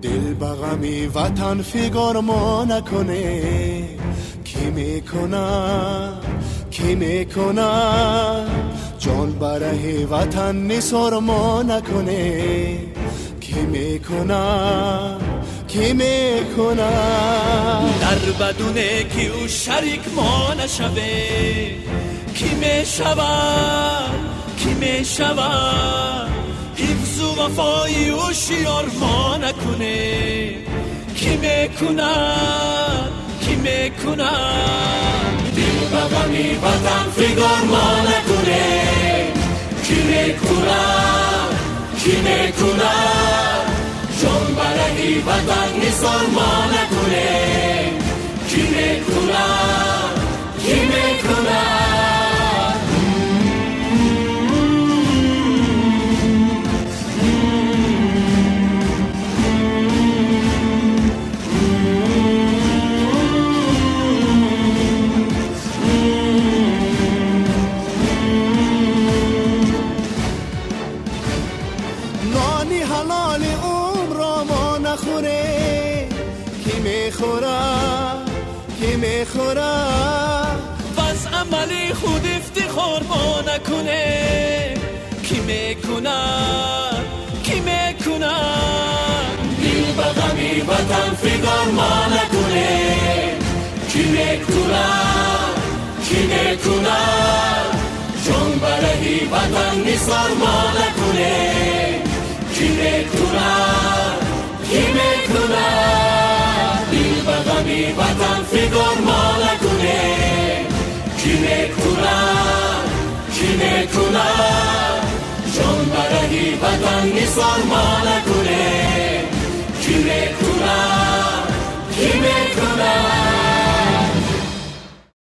دل بغمی وطن فیگار ما نکنه. کی میکنه جان برای وطن نثار ما نکنه. کی میکنه در بدونه که او شریک ما نشوه. کی میشوه حفظ و وفای او شیار ما نکنه. کی میکنه دل بغمی وطن فیگار ما نکنه. کی میکنه جان برای وطن نثار ما نکنه. کی میکنه نانی حلال عمر را ما نخوره. کی میخوره بس عملی خود افتخار ما نکنه. کی میکنه دل بغمی وطن فیگار ما نکنه. کی میکنه جان برای وطن نثار ما نکنه. کی میکنه دل بغمی وطن فیگار ما نکنه. کی میکنه جان برای وطن نثار ما نکنه.